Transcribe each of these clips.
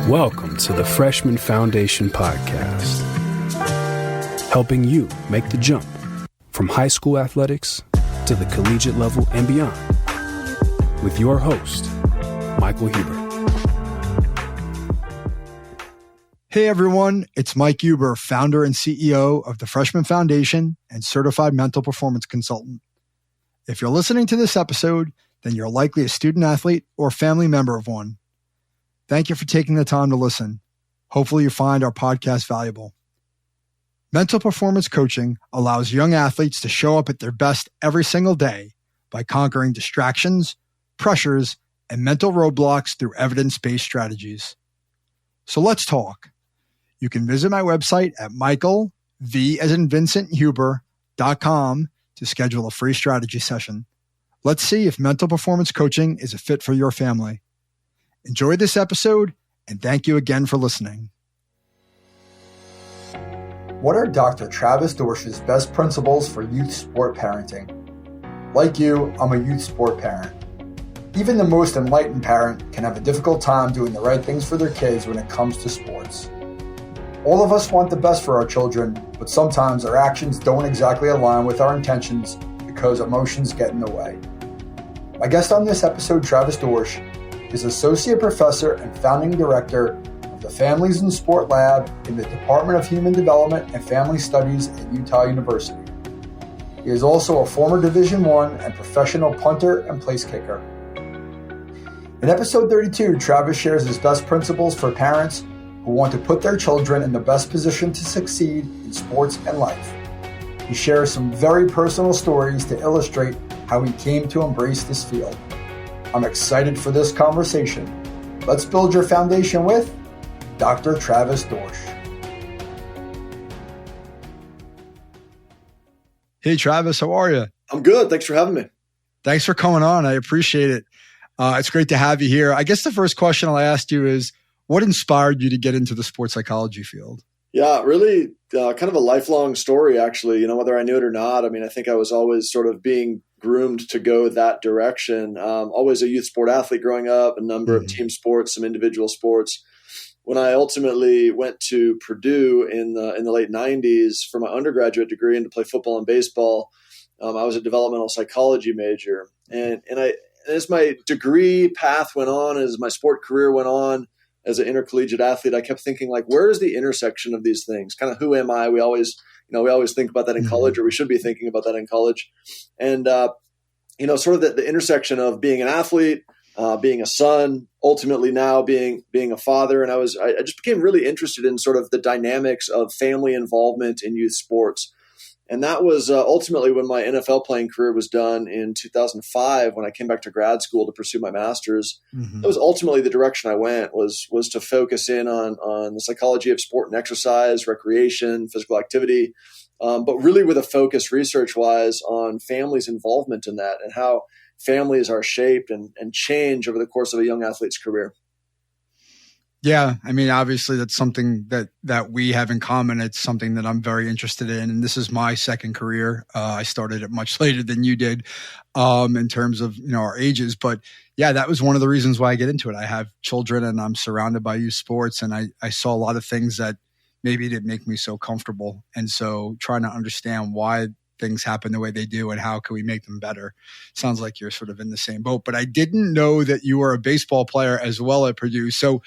Welcome to the Freshman Foundation Podcast, helping you make the jump from high school athletics to the collegiate level and beyond, with your host, Michael Huber. Hey everyone, it's Mike Huber, founder and CEO of the Freshman Foundation and certified mental performance consultant. If you're listening to this episode, then you're likely a student athlete or family member of one. Thank you for taking the time to listen. Hopefully you find our podcast valuable. Mental performance coaching allows young athletes to show up at their best every single day by conquering distractions, pressures, and mental roadblocks through evidence-based strategies. So let's talk. You can visit my website at michaelv.com to schedule a free strategy session. Let's see if mental performance coaching is a fit for your family. Enjoy this episode, and thank you again for listening. What are Dr. Travis Dorsch's best principles for youth sport parenting? Like you, I'm a youth sport parent. Even the most enlightened parent can have a difficult time doing the right things for their kids when it comes to sports. All of us want the best for our children, but sometimes our actions don't exactly align with our intentions because emotions get in the way. My guest on this episode, Travis Dorsch, is Associate Professor and Founding Director of the Families in Sport Lab in the Department of Human Development and Family Studies at Utah University. He is also a former Division I and professional punter and placekicker. In episode 32, Travis shares his best principles for parents who want to put their children in the best position to succeed in sports and life. He shares some very personal stories to illustrate how he came to embrace this field. I'm excited for this conversation. Let's build your foundation with Dr. Travis Dorsch. Hey, Travis, how are you? I'm good. Thanks for having me. Thanks for coming on. I appreciate it. It's great to have you here. I guess the first question I'll ask you is, what inspired you to get into the sports psychology field? Yeah, really kind of a lifelong story, actually, whether I knew it or not. I mean, I think I was always sort of being groomed to go that direction. Always a youth sport athlete growing up, a number of team sports, some individual sports. When I ultimately went to Purdue in the late 90s for my undergraduate degree and to play football and baseball, I was a developmental psychology major. And as my degree path went on, as my sport career went on, as an intercollegiate athlete, I kept thinking, like, where is the intersection of these things? Kind of who am I? We always think about that in college, or we should be thinking about that in college. And, sort of the intersection of being an athlete, being a son, ultimately now being a father. And I just became really interested in sort of the dynamics of family involvement in youth sports. And that was ultimately when my NFL playing career was done in 2005, when I came back to grad school to pursue my master's. That was ultimately the direction I went, was to focus in on the psychology of sport and exercise, recreation, physical activity, but really with a focus research-wise on families' involvement in that and how families are shaped and change over the course of a young athlete's career. Yeah. I mean, obviously that's something that we have in common. It's something that I'm very interested in. And this is my second career. I started it much later than you did, in terms of, our ages, but yeah, that was one of the reasons why I get into it. I have children and I'm surrounded by youth sports, and I saw a lot of things that maybe didn't make me so comfortable. And so trying to understand why things happen the way they do and how can we make them better. Sounds like you're sort of in the same boat, but I didn't know that you were a baseball player as well at Purdue. So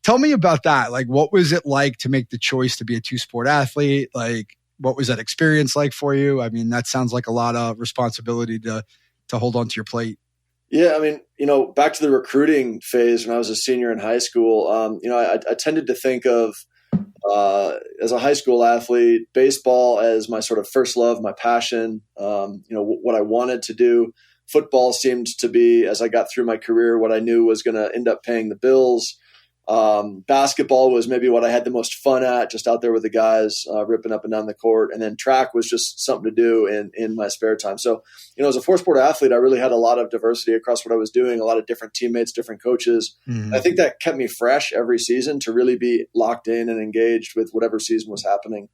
tell me about that. Like, what was it like to make the choice to be a two-sport athlete? Like, what was that experience like for you? I mean, that sounds like a lot of responsibility to hold on to your plate. Yeah, I mean, back to the recruiting phase when I was a senior in high school, I tended to think of, as a high school athlete, baseball as my sort of first love, my passion, what I wanted to do. Football seemed to be, as I got through my career, what I knew was going to end up paying the bills. Basketball was maybe what I had the most fun at, just out there with the guys, ripping up and down the court. And then track was just something to do in my spare time. So, as a four-sport athlete, I really had a lot of diversity across what I was doing, a lot of different teammates, different coaches. I think that kept me fresh every season to really be locked in and engaged with whatever season was happening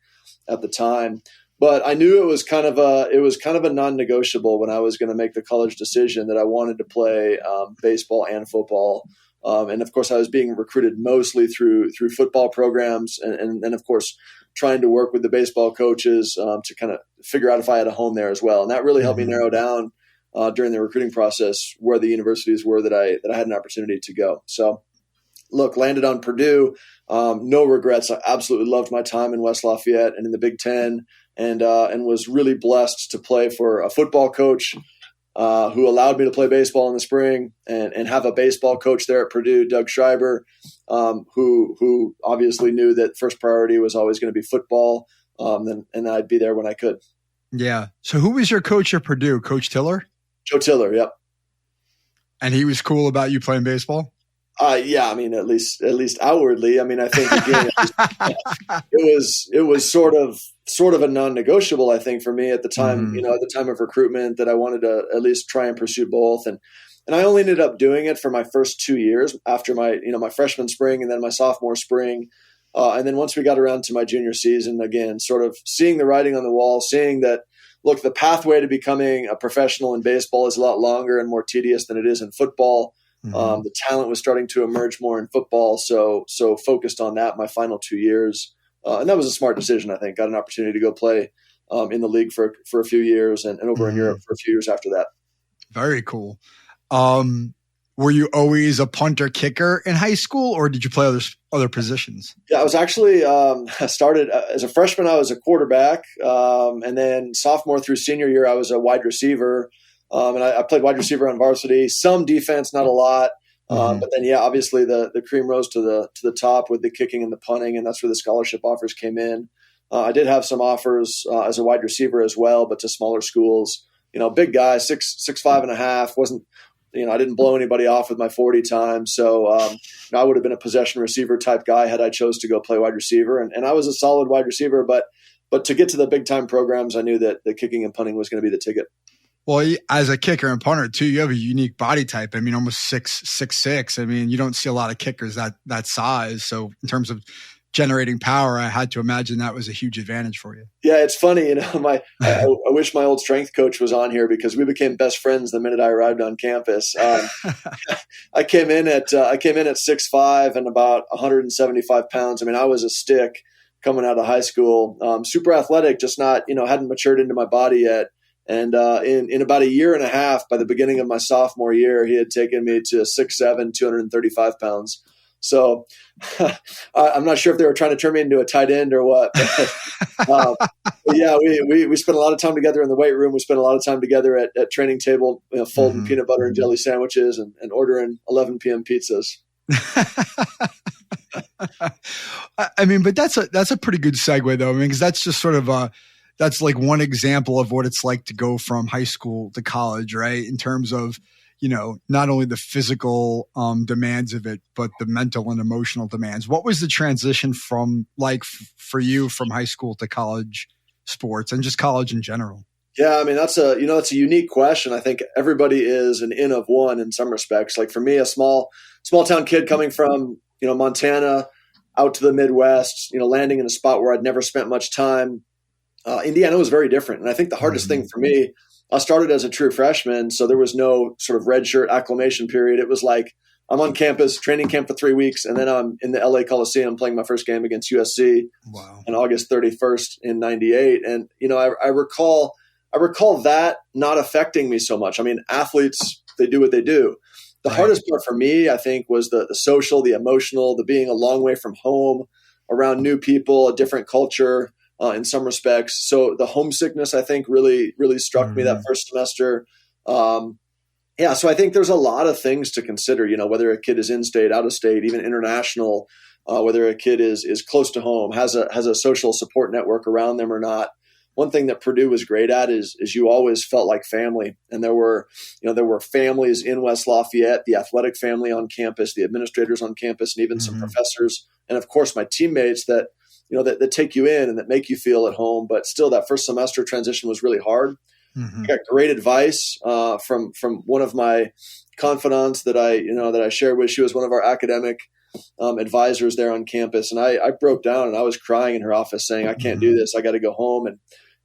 at the time. But I knew it was kind of a non-negotiable when I was going to make the college decision that I wanted to play baseball and football. And of course, I was being recruited mostly through football programs, and of course, trying to work with the baseball coaches to kind of figure out if I had a home there as well. And that really helped me narrow down during the recruiting process where the universities were that I had an opportunity to go. So, look, landed on Purdue. No regrets. I absolutely loved my time in West Lafayette and in the Big Ten, and was really blessed to play for a football coach who allowed me to play baseball in the spring, and have a baseball coach there at Purdue, Doug Schreiber, who obviously knew that first priority was always going to be football, and I'd be there when I could. Yeah. So who was your coach at Purdue? Coach Tiller? Joe Tiller, yep. And he was cool about you playing baseball? Yeah, I mean, at least outwardly. I mean, I think again, it was sort of a non-negotiable, I think, for me at the time. At the time of recruitment, that I wanted to at least try and pursue both, and I only ended up doing it for my first 2 years after my freshman spring and then my sophomore spring, and then once we got around to my junior season, again, sort of seeing the writing on the wall, seeing that, look, the pathway to becoming a professional in baseball is a lot longer and more tedious than it is in football. The talent was starting to emerge more in football, so focused on that my final 2 years, and that was a smart decision. I think got an opportunity to go play in the league for a few years and over in Europe for a few years after that. Very cool. Were you always a punter kicker in high school, or did you play other positions? Yeah, I was actually I started as a freshman. I was a quarterback, and then sophomore through senior year, I was a wide receiver. And I played wide receiver on varsity, some defense, not a lot. But then, obviously the cream rose to the top with the kicking and the punting, and that's where the scholarship offers came in. I did have some offers as a wide receiver as well, but to smaller schools. Big guy, 6'5.5", wasn't. I didn't blow anybody off with my 40 time, so I would have been a possession receiver type guy had I chose to go play wide receiver, and I was a solid wide receiver. But to get to the big time programs, I knew that the kicking and punting was going to be the ticket. Well, as a kicker and punter too, you have a unique body type. I mean, almost 6'6". I mean, you don't see a lot of kickers that size. So in terms of generating power, I had to imagine that was a huge advantage for you. Yeah, it's funny. I wish my old strength coach was on here because we became best friends the minute I arrived on campus. I came in at 6'5" and about 175 pounds. I mean, I was a stick coming out of high school. Super athletic, just not hadn't matured into my body yet. And in about a year and a half, by the beginning of my sophomore year, he had taken me to 6'7", 235 pounds. So I'm not sure if they were trying to turn me into a tight end or what. But yeah, we spent a lot of time together in the weight room. We spent a lot of time together at training table, folding peanut butter and jelly sandwiches and ordering 11 p.m. pizzas. I mean, but that's a pretty good segue though. I mean, because that's just sort of that's like one example of what it's like to go from high school to college, right? In terms of, not only the physical demands of it, but the mental and emotional demands. What was the transition from for you from high school to college sports and just college in general? Yeah, I mean, that's a unique question. I think everybody is an N of one in some respects. Like for me, a small town kid coming from, Montana out to the Midwest, landing in a spot where I'd never spent much time. Indiana was very different. And I think the hardest thing for me, I started as a true freshman, so there was no sort of redshirt acclimation period. It was like I'm on campus, training camp for 3 weeks, and then I'm in the LA Coliseum playing my first game against USC on August 31st in '98. And, I recall that not affecting me so much. I mean, athletes, they do what they do. The hardest part for me, I think, was the social, the emotional, the being a long way from home, around new people, a different culture. In some respects. So the homesickness, I think, really, really struck me that first semester. So I think there's a lot of things to consider, whether a kid is in-state, out-of-state, even international, whether a kid is close to home, has a social support network around them or not. One thing that Purdue was great at is you always felt like family. And there were families in West Lafayette, the athletic family on campus, the administrators on campus, and even some professors. And of course, my teammates that take you in and that make you feel at home. But still, that first semester transition was really hard. I got great advice from one of my confidants that I shared with. She was one of our academic advisors there on campus. And I broke down and I was crying in her office saying, I can't do this. I got to go home.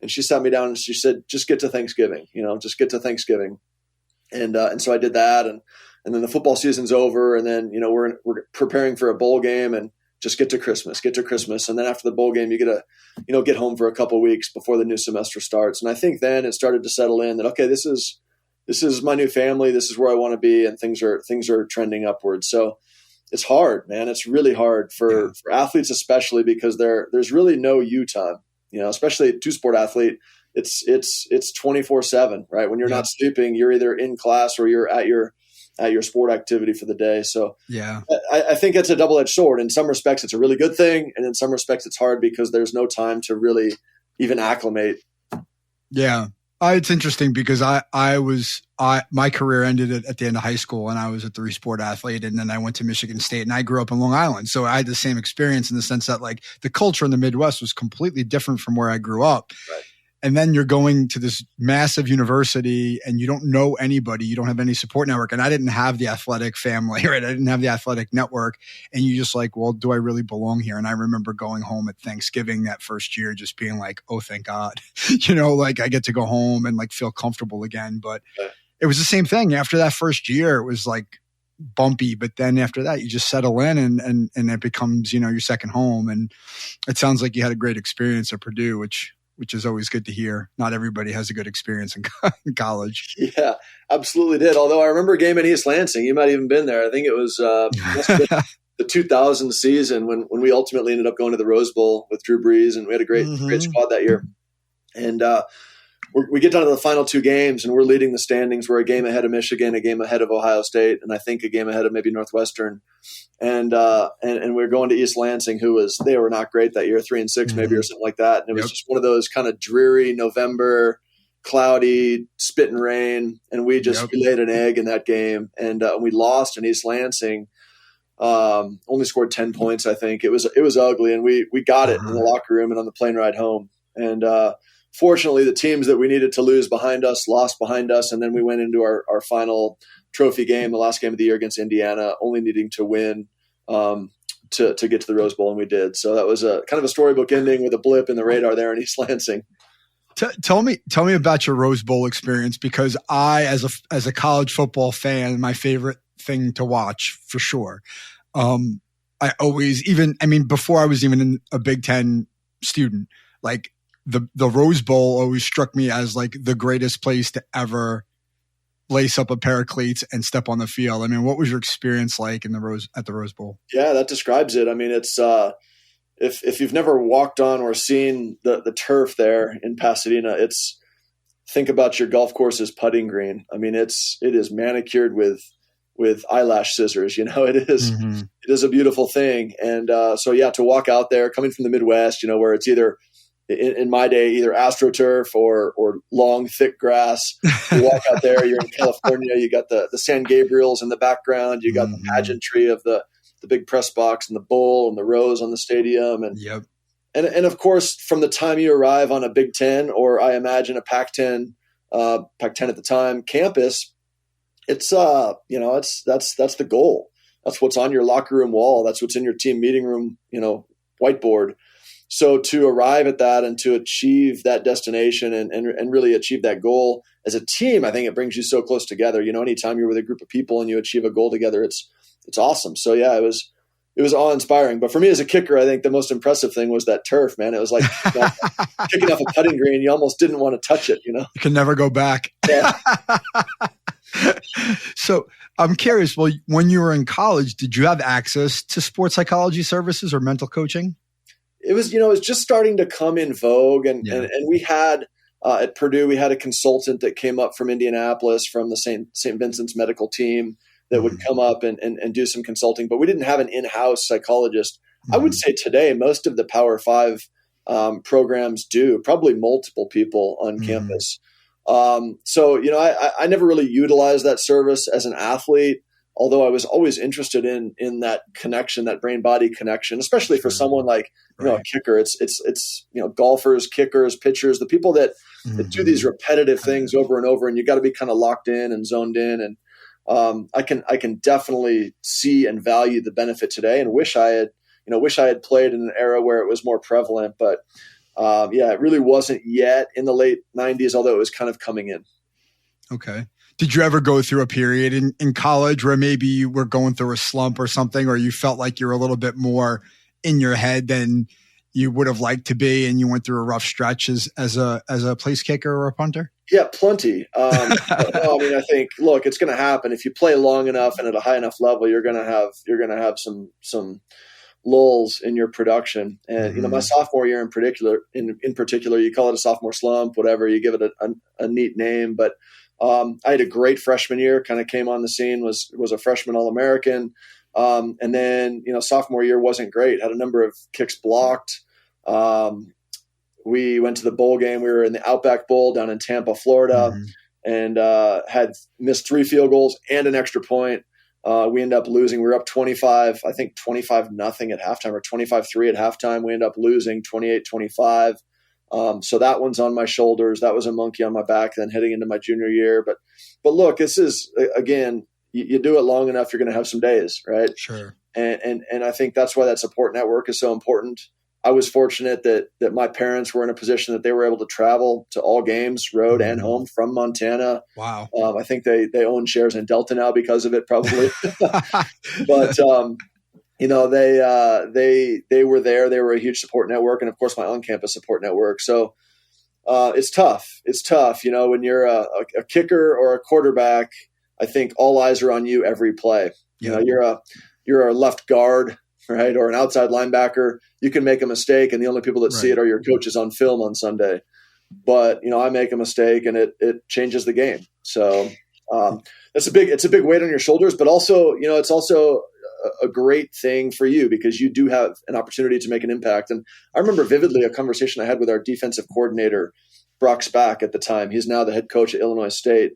And she sat me down and she said, just get to Thanksgiving, just get to Thanksgiving. And so I did that. And then the football season's over. And then, we're preparing for a bowl game, and just get to Christmas. And then after the bowl game, you get to, get home for a couple of weeks before the new semester starts. And I think then it started to settle in that, okay, this is my new family. This is where I want to be. And things are trending upwards. So it's hard, man. It's really hard for athletes, especially because there's really no you time, especially a two-sport athlete. It's 24/7, right? When you're not sleeping, you're either in class or you're at your sport activity for the day. So I think it's a double-edged sword. In some respects, it's a really good thing. And in some respects, it's hard because there's no time to really even acclimate. Yeah. It's interesting because my career ended at the end of high school, and I was a 3-sport athlete, and then I went to Michigan State, and I grew up in Long Island. So I had the same experience in the sense that like the culture in the Midwest was completely different from where I grew up. Right. And then you're going to this massive university and you don't know anybody. You don't have any support network. And I didn't have the athletic family, right? I didn't have the athletic network. And you just like, well, do I really belong here? And I remember going home at Thanksgiving that first year, just being like, oh, thank God, like I get to go home and like feel comfortable again. But it was the same thing. After that first year, it was like bumpy. But then after that, you just settle in and it becomes, your second home. And it sounds like you had a great experience at Purdue, which is always good to hear. Not everybody has a good experience in college. Yeah, absolutely did. Although I remember a game in East Lansing. You might have even been there. I think it was the 2000 season when we ultimately ended up going to the Rose Bowl with Drew Brees, and we had a great squad that year. And we get down to the final 2 games, and we're leading the standings. We're a game ahead of Michigan, a game ahead of Ohio State, and I think a game ahead of maybe Northwestern. And we're going to East Lansing, they were not great that year, 3-6 maybe or something like that. And it was just one of those kind of dreary November, cloudy, spit and rain, and we laid an egg in that game, and we lost in East Lansing. Only scored 10 points, I think. It was ugly, and we got it in the locker room and on the plane ride home. And fortunately, the teams that we needed to lose behind us lost behind us, and then we went into our final trophy game, the last game of the year against Indiana, only needing to win to get to the Rose Bowl, and we did. So that was a kind of a storybook ending with a blip in the radar there in East Lansing. Tell me about your Rose Bowl experience, because I, as a college football fan, my favorite thing to watch for sure. I always, before I was even a Big Ten student, like the Rose Bowl always struck me as like the greatest place to ever lace up a pair of cleats and step on the field. I mean, what was your experience like at the Rose Bowl? Yeah, that describes it. I mean, it's if you've never walked on or seen the turf there in Pasadena, think about your golf course's putting green. I mean, it is manicured with eyelash scissors. It is a beautiful thing. And to walk out there, coming from the Midwest, where it's either in my day, either AstroTurf or long, thick grass. You walk out there, you're in California, you got the San Gabriels in the background, you got the pageantry of the big press box and the bull and the rose on the stadium. And of course, from the time you arrive on a Big Ten, or I imagine a Pac-10 at the time campus, it's that's the goal. That's what's on your locker room wall. That's what's in your team meeting room, whiteboard. So to arrive at that and to achieve that destination and really achieve that goal as a team, I think it brings you so close together. Anytime you're with a group of people and you achieve a goal together, it's awesome. So yeah, it was awe-inspiring. But for me as a kicker, I think the most impressive thing was that turf, man. It was like kicking off a putting green. You almost didn't want to touch it, You can never go back. Yeah. So I'm curious, well, when you were in college, did you have access to sports psychology services or mental coaching? It was, it was just starting to come in vogue. And we had, at Purdue, we had a consultant that came up from Indianapolis from the St. Vincent's medical team that would come up and do some consulting, but we didn't have an in-house psychologist. I would say today, most of the Power 5 programs do, probably multiple people on campus. I never really utilized that service as an athlete, although I was always interested in that connection, that brain-body connection, especially for someone like, a kicker. It's golfers, kickers, pitchers, the people that do these repetitive things over and over, and you got to be kind of locked in and zoned in. And I can definitely see and value the benefit today, and wish I had played in an era where it was more prevalent. But it really wasn't yet in the late 90s, although it was kind of coming in. Okay. Did you ever go through a period in college where maybe you were going through a slump or something, or you felt like you were a little bit more in your head than you would have liked to be, and you went through a rough stretch as a place kicker or a punter? Yeah, plenty. No, I mean, I think, look, it's going to happen if you play long enough and at a high enough level. You're going to have some lulls in your production. And my sophomore year in particular, you call it a sophomore slump, whatever, you give it a neat name, but I had a great freshman year, kind of came on the scene, was a freshman All-American. And then, sophomore year wasn't great, had a number of kicks blocked. We went to the bowl game. We were in the Outback Bowl down in Tampa, Florida, and had missed 3 field goals and an extra point. We ended up losing. We were up 25 nothing at halftime, or 25-3 at halftime. We ended up losing 28-25. So that one's on my shoulders. That was a monkey on my back then heading into my junior year. But look, this is, again, you do it long enough, you're going to have some days, right? Sure. And I think that's why that support network is so important. I was fortunate that my parents were in a position that they were able to travel to all games, road and home, from Montana. Wow. I think they own shares in Delta now because of it, probably. But they were there. They were a huge support network, and of course my on-campus support network. So it's tough. It's tough. When you're a kicker or a quarterback, I think all eyes are on you every play. Yeah. You're a left guard, right, or an outside linebacker. You can make a mistake, and the only people that see it are your coaches on film on Sunday. But I make a mistake, and it changes the game. So it's a big weight on your shoulders. But also, it's also a great thing for you because you do have an opportunity to make an impact. And I remember vividly a conversation I had with our defensive coordinator, Brock Spack, at the time. He's now the head coach at Illinois State.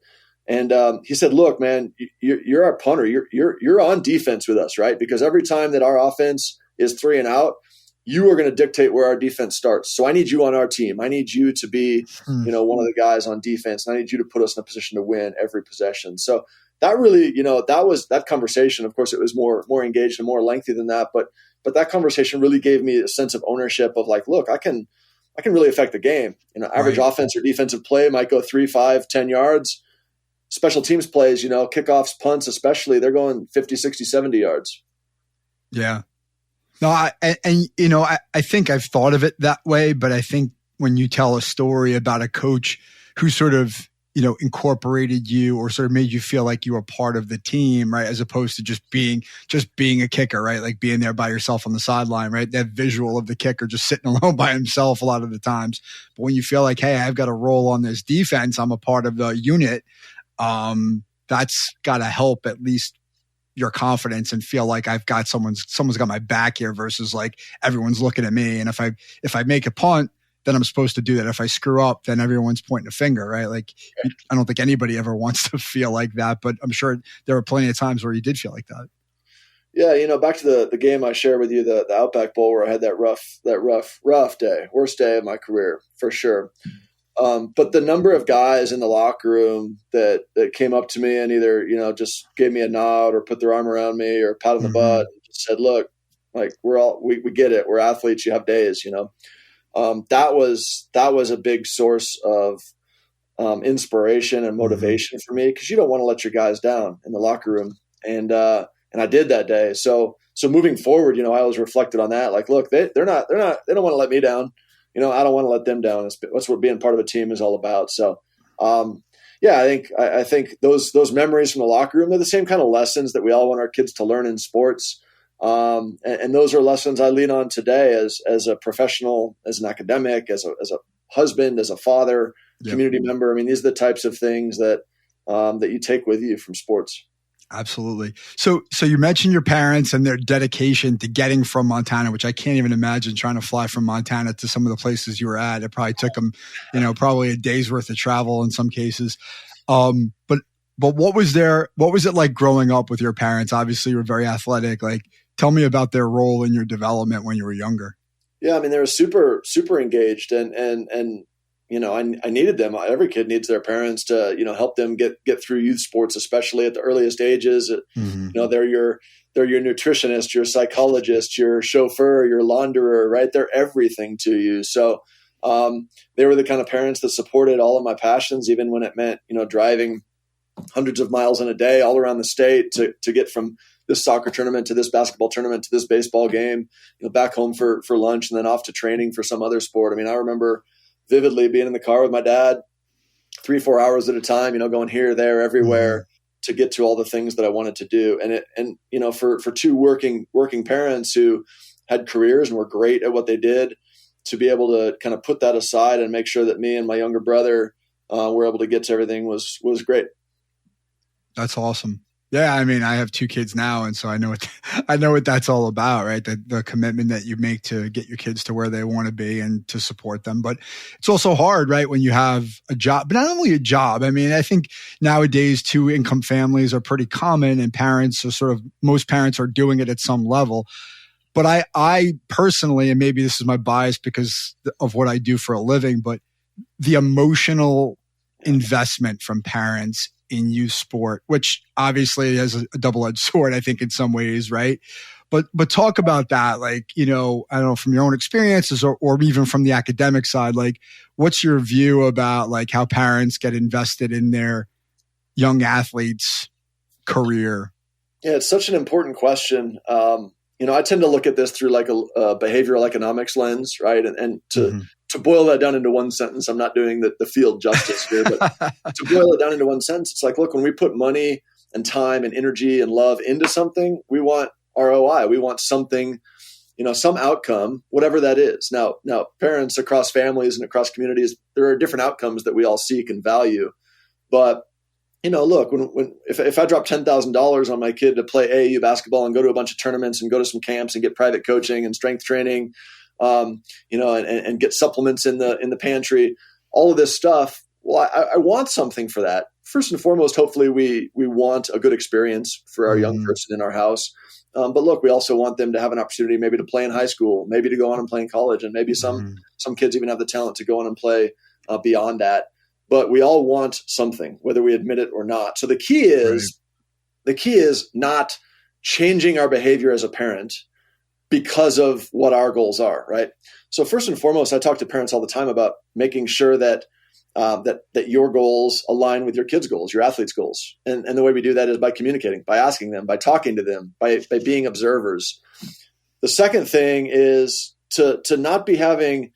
And he said, "Look, man, you're our punter. You're on defense with us, right? Because every time that our offense is 3 and out, you are going to dictate where our defense starts. So I need you on our team. I need you to be, one of the guys on defense. And I need you to put us in a position to win every possession." So that really, that was that conversation. Of course, it was more engaged and more lengthy than that. But that conversation really gave me a sense of ownership of like, look, I can really affect the game. Average offense or defensive play might go 3, 5, 10 yards. Special teams plays, kickoffs, punts, especially, they're going 50, 60, 70 yards. Yeah. No, I think I've thought of it that way, but I think when you tell a story about a coach who sort of, incorporated you or sort of made you feel like you were part of the team, right? As opposed to just being a kicker, right? Like being there by yourself on the sideline, right? That visual of the kicker just sitting alone by himself a lot of the times. But when you feel like, hey, I've got a role on this defense, I'm a part of the unit. That's got to help at least your confidence and feel like I've got someone's got my back here versus like everyone's looking at me. And if I make a punt, then I'm supposed to do that. If I screw up, then everyone's pointing a finger, right? Like I don't think anybody ever wants to feel like that, but I'm sure there were plenty of times where you did feel like that. Yeah. Back to the game I shared with you, the Outback Bowl, where I had that rough day, worst day of my career for sure. But the number of guys in the locker room that came up to me and either, just gave me a nod or put their arm around me or pat on the butt and just said, look, like we get it. We're athletes. You have days, that was a big source of inspiration and motivation for me, because you don't want to let your guys down in the locker room. And I did that day. So moving forward, I always reflected on that. Like, look, they don't want to let me down. I don't want to let them down. That's what being part of a team is all about. So, I think those memories from the locker room, they're the same kind of lessons that we all want our kids to learn in sports. And those are lessons I lean on today as a professional, as an academic, as a husband, as a father, community member. I mean, these are the types of things that you take with you from sports. Absolutely. So you mentioned your parents and their dedication to getting from Montana, which I can't even imagine trying to fly from Montana to some of the places you were at. It probably took them, probably a day's worth of travel in some cases. But what was it like growing up with your parents? Obviously you were very athletic. Like, tell me about their role in your development when you were younger. Yeah. I mean, they were super, super engaged and I needed them. Every kid needs their parents to, help them get through youth sports, especially at the earliest ages. They're your nutritionist, your psychologist, your chauffeur, your launderer, right? They're everything to you. So They were the kind of parents that supported all of my passions, even when it meant, driving hundreds of miles in a day all around the state to get from this soccer tournament to this basketball tournament to this baseball game, back home for lunch and then off to training for some other sport. I mean, I remember vividly being in the car with my dad 3-4 hours at a time, going here, there, everywhere to get to all the things that I wanted to do. And for two working parents who had careers and were great at what they did, to be able to kind of put that aside and make sure that me and my younger brother were able to get to everything was great. That's awesome. Yeah. I mean, I have 2 kids now. And so I know what that's all about, right? The commitment that you make to get your kids to where they want to be and to support them. But it's also hard, right? When you have a job, but not only a job. I mean, I think nowadays 2-income families are pretty common, and most parents are doing it at some level. But I personally, and maybe this is my bias because of what I do for a living, but the emotional investment from parents in youth sport, which obviously has a double-edged sword, I think, in some ways, right? But talk about that, like, I don't know, from your own experiences or even from the academic side, like, what's your view about like how parents get invested in their young athletes' career? Yeah, it's such an important question. I tend to look at this through like a behavioral economics lens, right? And to boil that down into one sentence, I'm not doing the field justice here, but to boil it down into one sentence, it's like, look, when we put money and time and energy and love into something, we want ROI. We want something, some outcome, whatever that is. Now, parents across families and across communities, there are different outcomes that we all seek and value. But look, if I drop $10,000 on my kid to play AAU basketball and go to a bunch of tournaments and go to some camps and get private coaching and strength training, and get supplements in the pantry, all of this stuff, well, I want something for that. First and foremost, hopefully we want a good experience for our young person in our house. But look, we also want them to have an opportunity maybe to play in high school, maybe to go on and play in college, and maybe some kids even have the talent to go on and play beyond that. But we all want something, whether we admit it or not. So the key is not changing our behavior as a parent because of what our goals are, right? So first and foremost, I talk to parents all the time about making sure that your goals align with your kids' goals, your athletes' goals. And the way we do that is by communicating, by asking them, by talking to them, by being observers. The second thing is to not be having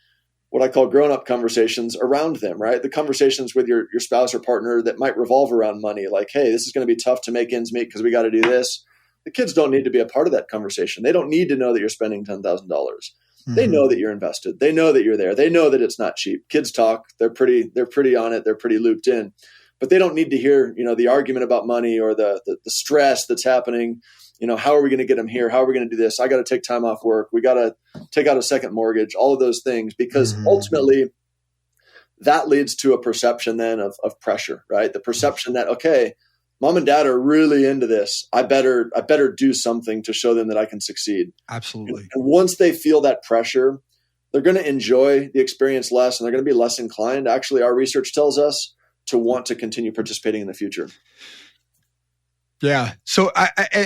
what I call grown-up conversations around them, right? The conversations with your spouse or partner that might revolve around money, like, hey, this is going to be tough to make ends meet because we got to do this. The kids don't need to be a part of that conversation. They don't need to know that you're spending $10,000. They know that you're invested. They know that you're there. They know that it's not cheap. Kids talk. They're pretty on it. They're pretty looped in. But they don't need to hear, the argument about money or the stress that's happening. How are we going to get them here? How are we going to do this? I got to take time off work. We got to take out a second mortgage, all of those things, because ultimately that leads to a perception then of pressure, right? The perception that, okay, mom and dad are really into this. I better do something to show them that I can succeed. Absolutely. And once they feel that pressure, they're going to enjoy the experience less, and they're going to be less inclined. Actually, our research tells us to want to continue participating in the future. Yeah. So,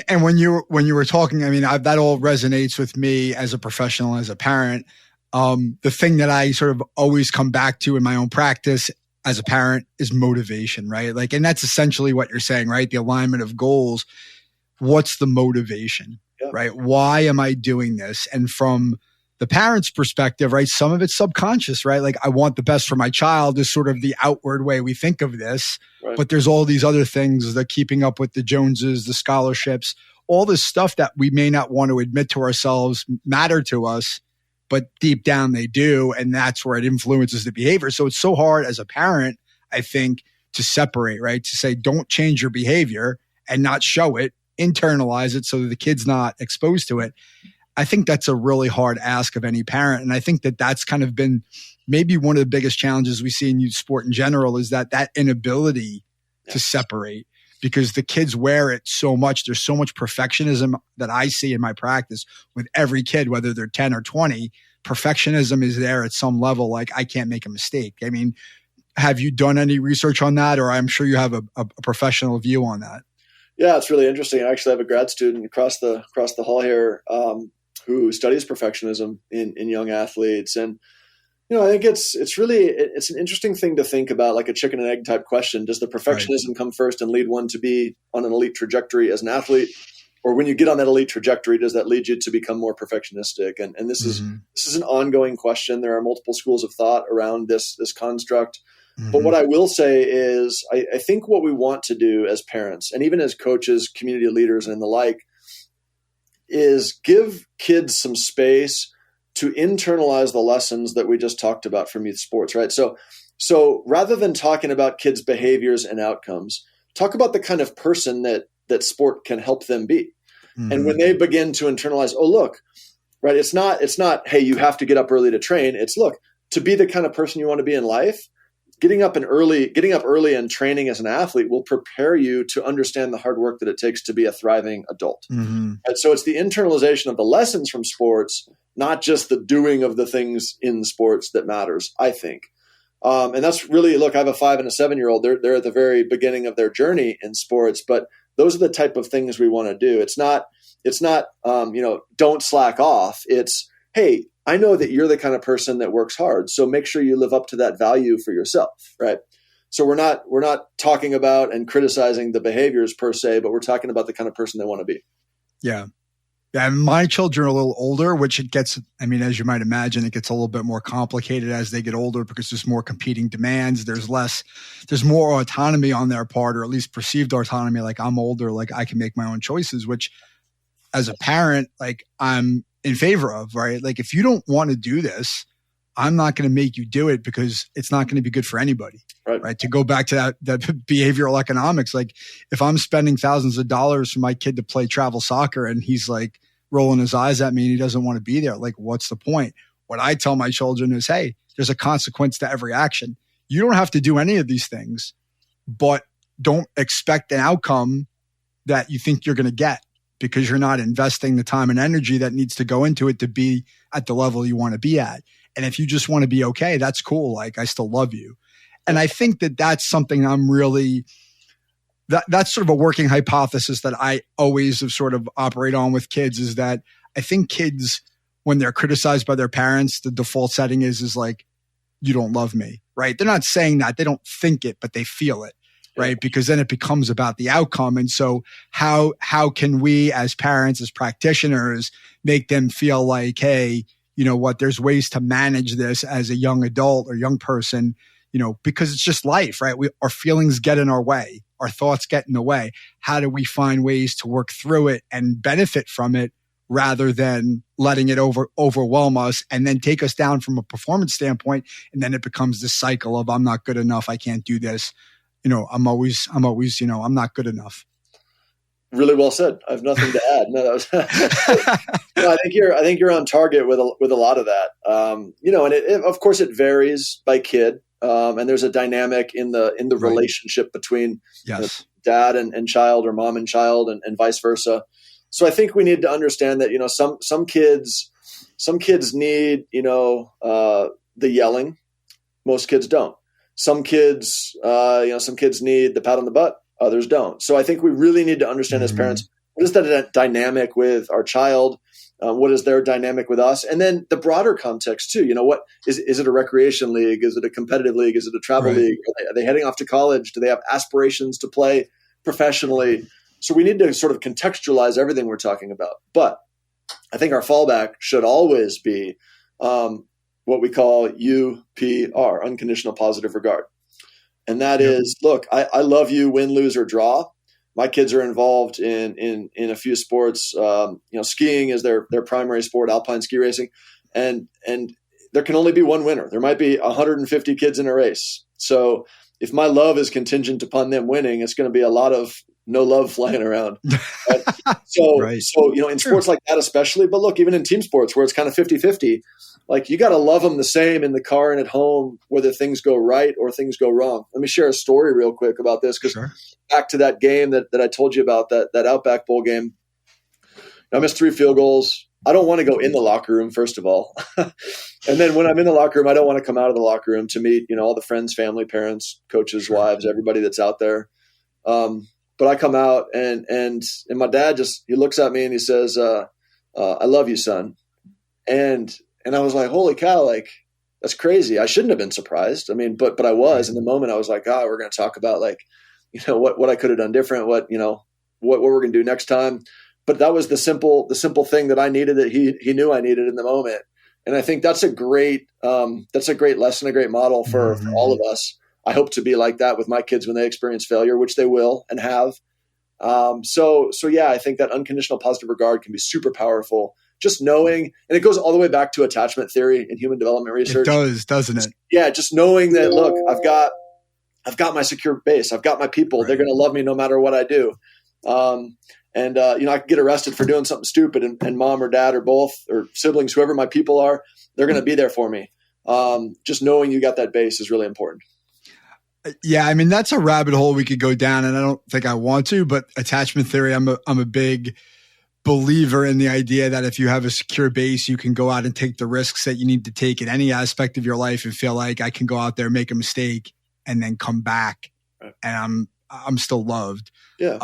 and when you were talking, I mean, that all resonates with me as a professional, as a parent. The thing that I sort of always come back to in my own practice as a parent is motivation, right? Like, and that's essentially what you're saying, right? The alignment of goals. What's the motivation, right? Why am I doing this? And from the parent's perspective, right? Some of it's subconscious, right? Like, I want the best for my child is sort of the outward way we think of this. Right. But there's all these other things, the keeping up with the Joneses, the scholarships, all this stuff that we may not want to admit to ourselves matter to us, but deep down they do. And that's where it influences the behavior. So it's so hard as a parent, I think, to separate, right? To say, don't change your behavior and not show it, internalize it so that the kid's not exposed to it. I think that's a really hard ask of any parent. And I think that that's kind of been maybe one of the biggest challenges we see in youth sport in general, is that inability to separate, because the kids wear it so much. There's so much perfectionism that I see in my practice with every kid, whether they're 10 or 20. Perfectionism is there at some level. Like, I can't make a mistake. I mean, have you done any research on that? Or I'm sure you have a professional view on that. Yeah, it's really interesting. I actually have a grad student across the hall here who studies perfectionism in young athletes. And, I think it's really, it's an interesting thing to think about, like a chicken and egg type question. Does the perfectionism come first and lead one to be on an elite trajectory as an athlete? Or when you get on that elite trajectory, does that lead you to become more perfectionistic? And this is an ongoing question. There are multiple schools of thought around this construct. But what I will say is I think what we want to do as parents, and even as coaches, community leaders, and the like, is give kids some space to internalize the lessons that we just talked about from youth sports, right? So rather than talking about kids' behaviors and outcomes, talk about the kind of person that sport can help them be. And when they begin to internalize, oh, look, right, it's not, hey, you have to get up early to train. It's, look, to be the kind of person you want to be in life, getting up early and training as an athlete will prepare you to understand the hard work that it takes to be a thriving adult. And so it's the internalization of the lessons from sports, not just the doing of the things in sports, that matters, I think. And that's really, look, I have a 5 and a 7-year-old. They're at the very beginning of their journey in sports, but those are the type of things we want to do. It's not, don't slack off. It's, hey, I know that you're the kind of person that works hard, so make sure you live up to that value for yourself, right? So we're not talking about and criticizing the behaviors per se, but we're talking about the kind of person they want to be. Yeah. Yeah, my children are a little older, which it gets, as you might imagine, it gets a little bit more complicated as they get older because there's more competing demands. There's more autonomy on their part, or at least perceived autonomy. Like, I'm older, like I can make my own choices, which as a parent, like, I'm in favor of, right? Like, if you don't want to do this, I'm not going to make you do it because it's not going to be good for anybody. Right. To go back to that behavioral economics, like, if I'm spending thousands of dollars for my kid to play travel soccer and he's like rolling his eyes at me and he doesn't want to be there, like, what's the point? What I tell my children is, hey, there's a consequence to every action. You don't have to do any of these things, but don't expect an outcome that you think you're going to get, because you're not investing the time and energy that needs to go into it to be at the level you want to be at. And if you just want to be okay, that's cool. Like, I still love you. And I think that that's something that's sort of a working hypothesis that I always have sort of operate on with kids, is that I think kids, when they're criticized by their parents, the default setting is like, you don't love me, right? They're not saying that. They don't think it, but they feel it, right? Because then it becomes about the outcome. And so how can we as parents, as practitioners, make them feel like, hey, you know what, there's ways to manage this as a young adult or young person, because it's just life, right? Our feelings get in our way. Our thoughts get in the way. How do we find ways to work through it and benefit from it rather than letting it overwhelm us and then take us down from a performance standpoint? And then it becomes this cycle of, I'm not good enough. I can't do this. I'm always, I'm not good enough. Really well said. I have nothing to add. No, I think you're on target with a lot of that. And of course it varies by kid. And there's a dynamic in the relationship between dad and child, or mom and child, and vice versa. So I think we need to understand that, some kids need, the yelling. Most kids don't. Some kids need the pat on the butt. Others don't. So I think we really need to understand as parents, what is that dynamic with our child? What is their dynamic with us? And then the broader context too. What is it a recreation league? Is it a competitive league? Is it a travel league? Are they heading off to college? Do they have aspirations to play professionally? So we need to sort of contextualize everything we're talking about. But I think our fallback should always be what we call UPR, unconditional positive regard. And that is, look, I love you, win, lose, or draw. My kids are involved in a few sports. Skiing is their primary sport, alpine ski racing, and there can only be one winner. There might be 150 kids in a race. So if my love is contingent upon them winning, it's going to be a lot of no love flying around. Right? So in sports like that especially, but look, even in team sports where it's kind of 50-50, like, you got to love them the same in the car and at home, whether things go right or things go wrong. Let me share a story real quick about this, because back to that game that I told you about, that Outback Bowl game. I missed 3 field goals. I don't want to go in the locker room, first of all. And then when I'm in the locker room, I don't want to come out of the locker room to meet, all the friends, family, parents, coaches, wives, everybody that's out there. But I come out and my dad he looks at me and he says, I love you, son. And I was like, holy cow, like, That's crazy. I shouldn't have been surprised. I mean, but I was. In the moment, I was like, we're going to talk about like, what I could have done different, what we're going to do next time. But that was the simple thing that I needed, that he knew I needed in the moment. And I think that's a great lesson, a great model for all of us. I hope to be like that with my kids when they experience failure, which they will and have. So yeah, I think that unconditional positive regard can be super powerful. Just knowing, and it goes all the way back to attachment theory and human development research. It does, doesn't it? Yeah, just knowing that, look, I've got my secure base. I've got my people. Right. They're going to love me no matter what I do. I could get arrested for doing something stupid, and mom or dad or both or siblings, whoever my people are, they're going to be there for me. Just knowing you got that base is really important. Yeah, I mean, that's a rabbit hole we could go down, and I don't think I want to, but attachment theory, I'm a big believer in the idea that if you have a secure base, you can go out and take the risks that you need to take in any aspect of your life and feel like I can go out there, make a mistake, and then come back, and I'm still loved. Yeah.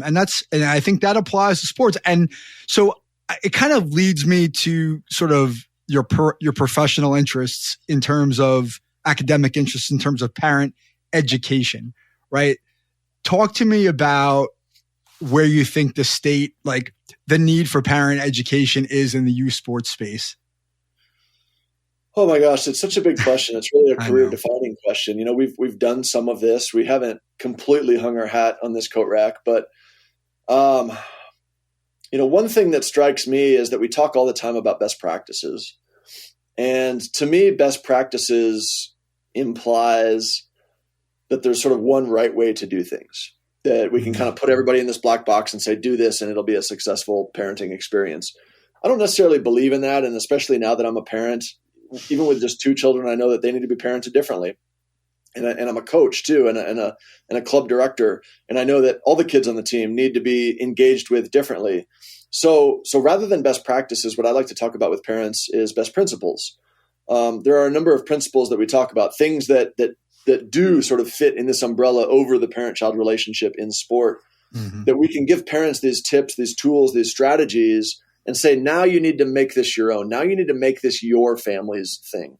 And I think that applies to sports. And so it kind of leads me to sort of your professional interests in terms of academic interests, in terms of parent education, right? Talk to me about where you think the state, like the need for parent education is in the youth sports space. Oh my gosh, it's such a big question. It's really a career defining question. We've done some of this. We haven't completely hung our hat on this coat rack, but one thing that strikes me is that we talk all the time about best practices. And to me, best practices implies that there's sort of one right way to do things, that we can kind of put everybody in this black box and say, do this, and it'll be a successful parenting experience. I don't necessarily believe in that. And especially now that I'm a parent, even with just 2 children, I know that they need to be parented differently. And I'm a coach too, and a club director. And I know that all the kids on the team need to be engaged with differently. So rather than best practices, what I like to talk about with parents is best principles. There are a number of principles that we talk about, things that do sort of fit in this umbrella over the parent-child relationship in sport, that we can give parents these tips, these tools, these strategies, and say, now you need to make this your own. Now you need to make this your family's thing.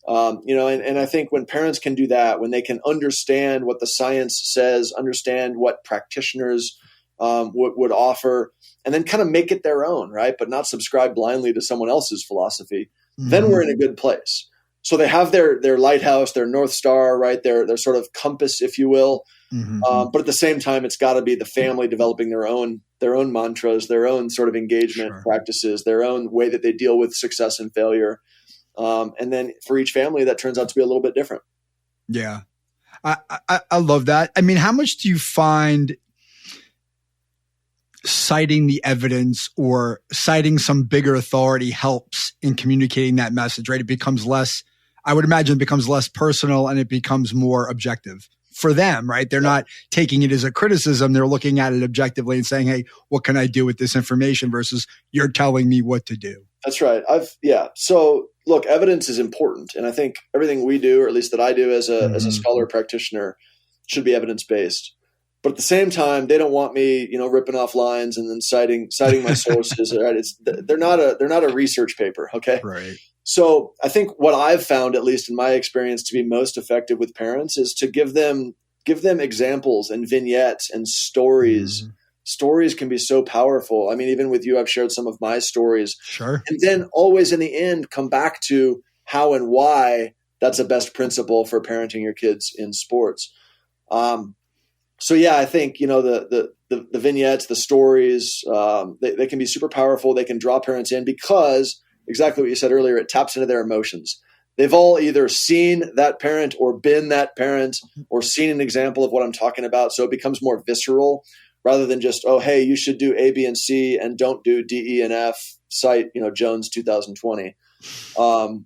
And I think when parents can do that, when they can understand what the science says, understand what practitioners would offer, and then kind of make it their own, right? But not subscribe blindly to someone else's philosophy, then we're in a good place. So they have their lighthouse, their North Star, right? Their sort of compass, if you will. But at the same time, it's got to be the family developing their own mantras, their own sort of engagement practices, their own way that they deal with success and failure. And then for each family, that turns out to be a little bit different. Yeah. I love that. I mean, how much do you find citing the evidence or citing some bigger authority helps in communicating that message, right? It becomes less, I would imagine it becomes less personal and it becomes more objective for them, right? They're not taking it as a criticism. They're looking at it objectively and saying, hey, what can I do with this information versus you're telling me what to do. That's right. So look, evidence is important. And I think everything we do, or at least that I do as a scholar practitioner, should be evidence-based. But at the same time, they don't want me, ripping off lines and then citing my sources. Right? They're not a research paper. Okay. Right. So I think what I've found, at least in my experience, to be most effective with parents is to give them examples and vignettes and stories. Stories can be so powerful. I mean, even with you, I've shared some of my stories. Sure. And then always in the end, come back to how and why that's a best principle for parenting your kids in sports. So yeah, I think, the vignettes, the stories, they can be super powerful. They can draw parents in because exactly what you said earlier, it taps into their emotions. They've all either seen that parent or been that parent or seen an example of what I'm talking about. So it becomes more visceral rather than just, oh, hey, you should do A, B, and C and don't do D, E, and F, cite, Jones 2020.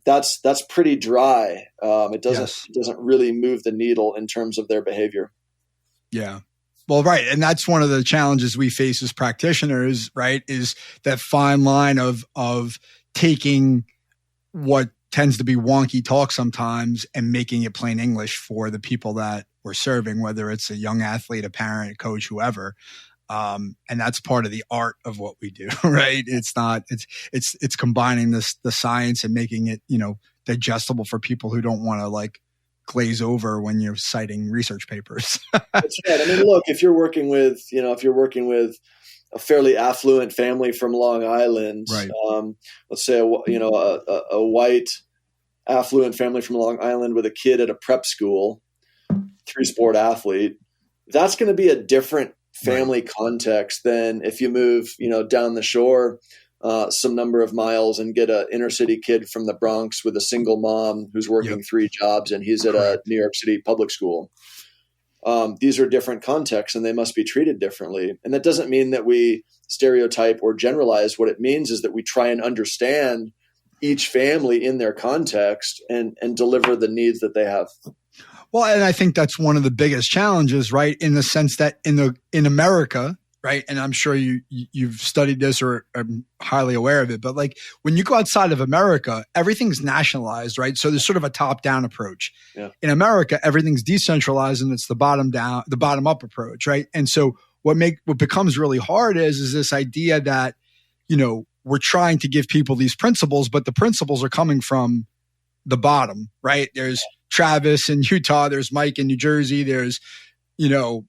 That's pretty dry. It doesn't really move the needle in terms of their behavior. Yeah. Well, right. And that's one of the challenges we face as practitioners, right? Is that fine line of taking what tends to be wonky talk sometimes and making it plain English for the people that we're serving, whether it's a young athlete, a parent, a coach, whoever. And that's part of the art of what we do, right? It's combining the science and making it, digestible for people who don't want to like glaze over when you're citing research papers. That's right. I mean, look, if you're working with a fairly affluent family from Long Island, right. Let's say a white affluent family from Long Island with a kid at a prep school, 3-sport athlete, that's going to be a different family context than if you move, down the shore some number of miles and get an inner city kid from the Bronx with a single mom who's working 3 jobs and he's at a New York City public school. These are different contexts and they must be treated differently. And that doesn't mean that we stereotype or generalize. What it means is that we try and understand each family in their context and deliver the needs that they have. Well, and I think that's one of the biggest challenges, right? In the sense that in America, right? And I'm sure you've studied this or are highly aware of it, but like when you go outside of America, everything's nationalized, right? So there's sort of a top-down approach. Yeah. In America, everything's decentralized and it's the bottom-up approach, right? And so what becomes really hard is this idea that, we're trying to give people these principles, but the principles are coming from the bottom, right? There's Travis in Utah, there's Mike in New Jersey, there's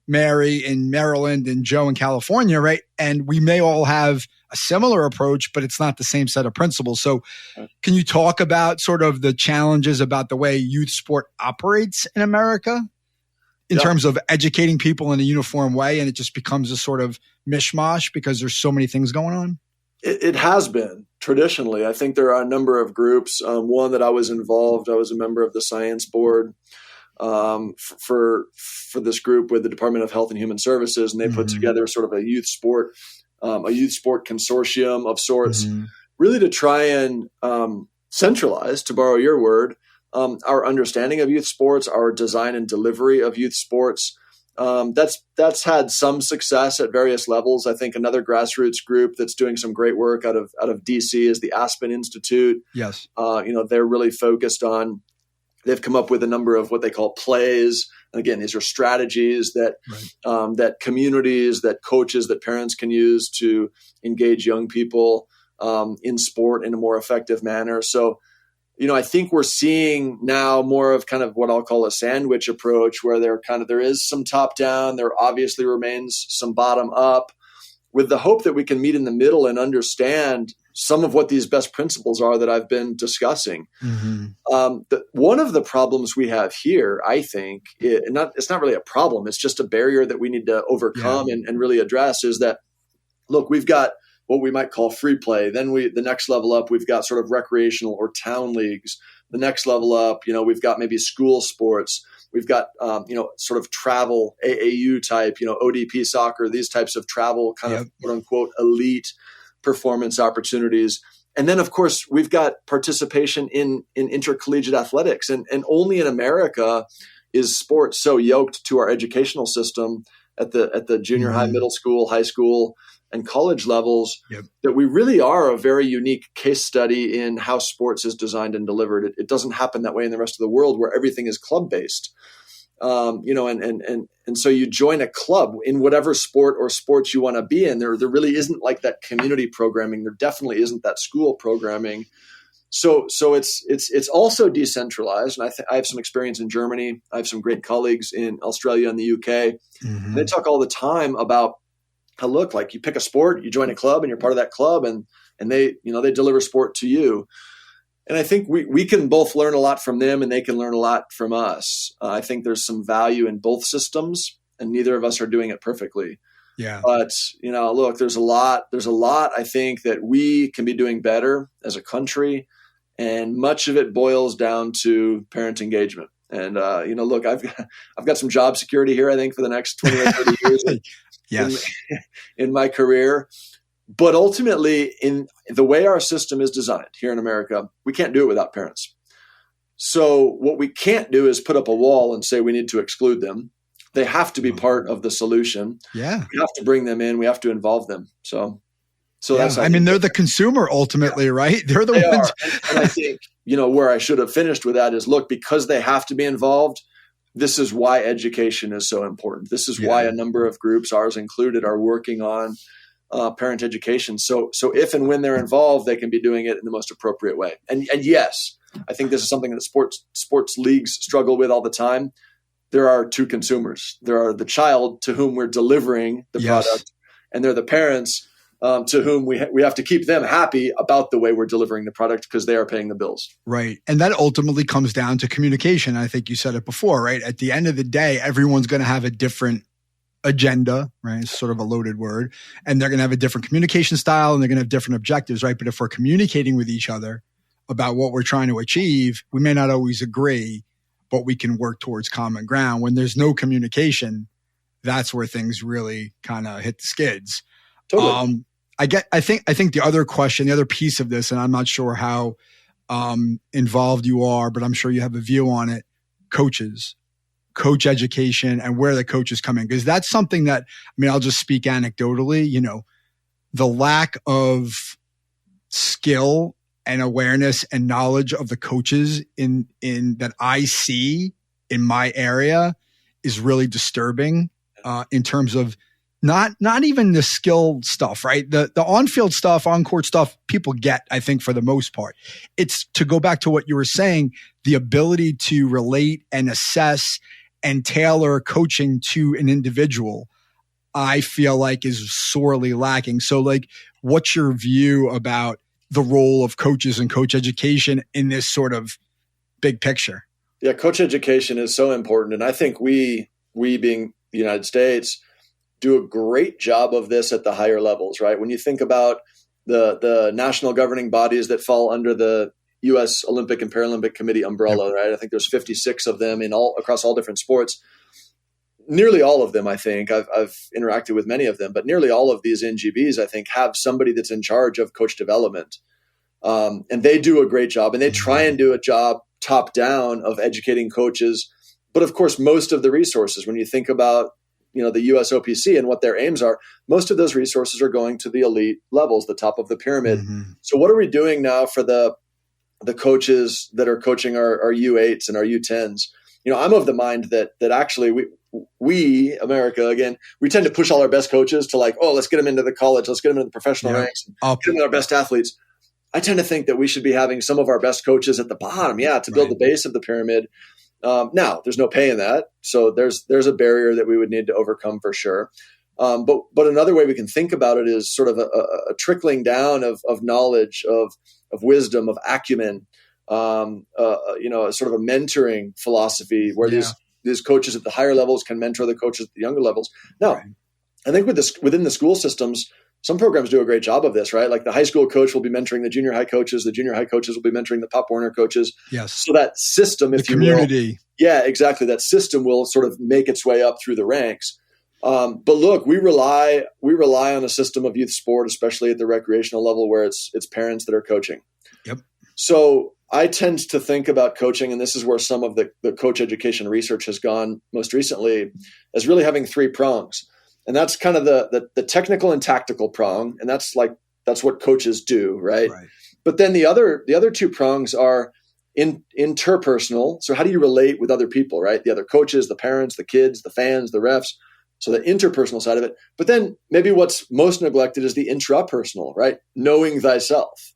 Mary in Maryland and Joe in California, right? And we may all have a similar approach, but it's not the same set of principles. So can you talk about sort of the challenges about the way youth sport operates in America in terms of educating people in a uniform way? And it just becomes a sort of mishmash because there's so many things going on? It has been traditionally. I think there are a number of groups. One that I was involved, I was a member of the science board for this group with the Department of Health and Human Services, and they put together sort of a youth sport consortium of sorts, really to try and centralize, to borrow your word, our understanding of youth sports, our design and delivery of youth sports. That's had some success at various levels. I think another grassroots group that's doing some great work out of DC is the Aspen Institute. Yes. They're really focused on, they've come up with a number of what they call plays. And again, these are strategies that, that communities, that coaches, that parents can use to engage young people, in sport in a more effective manner. So, I think we're seeing now more of kind of what I'll call a sandwich approach where there is some top down, there obviously remains some bottom up, with the hope that we can meet in the middle and understand some of what these best principles are that I've been discussing. One of the problems we have here, I think, it's not really a problem, it's just a barrier that we need to overcome and really address, is that, look, we've got what we might call free play. Then the next level up, we've got sort of recreational or town leagues. The next level up, we've got maybe school sports. We've got, sort of travel, AAU type, ODP soccer, these types of travel kind of quote unquote elite performance opportunities. And then of course we've got participation in intercollegiate athletics, and only in America is sports so yoked to our educational system at the junior high, middle school, high school, and college levels that we really are a very unique case study in how sports is designed and delivered. It doesn't happen that way in the rest of the world where everything is club based. And so you join a club in whatever sport or sports you want to be in. There really isn't like that community programming. There definitely isn't that school programming. So it's also decentralized. And I have some experience in Germany. I have some great colleagues in Australia and the UK. And they talk all the time about how, look, like you pick a sport, you join a club and you're part of that club, and they deliver sport to you. And I think we can both learn a lot from them and they can learn a lot from us. I think there's some value in both systems, and neither of us are doing it perfectly. Yeah. But, look, there's a lot I think that we can be doing better as a country. And much of it boils down to parent engagement. And, look, I've got some job security here, I think, for the next 20 or 30 years in my career. But ultimately, in the way our system is designed here in America, we can't do it without parents. So what we can't do is put up a wall and say we need to exclude them. They have to be part of the solution. Yeah. We have to bring them in. We have to involve them. So that's, they're the consumer ultimately, right? They're the ones. And I think, where I should have finished with that is, look, because they have to be involved, this is why education is so important. This is why a number of groups, ours included, are working on parent education. So if and when they're involved, they can be doing it in the most appropriate way. And yes, I think this is something that sports leagues struggle with all the time. There are two consumers. There are the child to whom we're delivering the product, and there are the parents to whom we have to keep them happy about the way we're delivering the product because they are paying the bills. Right. And that ultimately comes down to communication. I think you said it before, right? At the end of the day, everyone's going to have a different agenda, right? It's sort of a loaded word. And they're going to have a different communication style and they're going to have different objectives, right? But if we're communicating with each other about what we're trying to achieve, we may not always agree, but we can work towards common ground. When there's no communication, that's where things really kind of hit the skids. Totally. I think the other question, the other piece of this, and I'm not sure how involved you are, but I'm sure you have a view on it, coach education and where the coaches come in. Because that's something that, I'll just speak anecdotally, the lack of skill and awareness and knowledge of the coaches in that I see in my area is really disturbing in terms of not even the skill stuff, right? The on-field stuff, on-court stuff, people get, I think, for the most part. It's to go back to what you were saying, the ability to relate and assess and tailor coaching to an individual, I feel like is sorely lacking. So like, what's your view about the role of coaches and coach education in this sort of big picture? Yeah, coach education is so important. And I think we being the United States, do a great job of this at the higher levels, right? When you think about the national governing bodies that fall under the U.S. Olympic and Paralympic Committee umbrella, right? I think there's 56 of them across all different sports. Nearly all of them, I think, I've interacted with many of them, but nearly all of these NGBs, I think, have somebody that's in charge of coach development. And they do a great job, and they try and do a job top down of educating coaches. But of course, most of the resources, when you think about the USOPC and what their aims are, most of those resources are going to the elite levels, the top of the pyramid. Mm-hmm. So what are we doing now for the coaches that are coaching our U8s and our U10s? I'm of the mind that actually we America, again, we tend to push all our best coaches to let's get them into the college, let's get them into the professional ranks, get them our best athletes. I tend to think that we should be having some of our best coaches at the bottom, to build the base of the pyramid. Now, there's no pay in that, so there's a barrier that we would need to overcome for sure. But another way we can think about it is sort of a trickling down of knowledge, of wisdom, of acumen, sort of a mentoring philosophy where these coaches at the higher levels can mentor the coaches at the younger levels. Now, I think within the school systems, some programs do a great job of this, right? Like the high school coach will be mentoring the junior high coaches will be mentoring the Pop Warner coaches. Yes. So that system, if you will. The community. Yeah, exactly. That system will sort of make its way up through the ranks. But look, we rely on a system of youth sport, especially at the recreational level where it's parents that are coaching. Yep. So I tend to think about coaching, and this is where some of the coach education research has gone most recently, as really having three prongs. And that's kind of the technical and tactical prong. And that's what coaches do, right? But then the other two prongs are interpersonal. So how do you relate with other people, right? The other coaches, the parents, the kids, the fans, the refs. So the interpersonal side of it. But then maybe what's most neglected is the intrapersonal, right? Knowing thyself.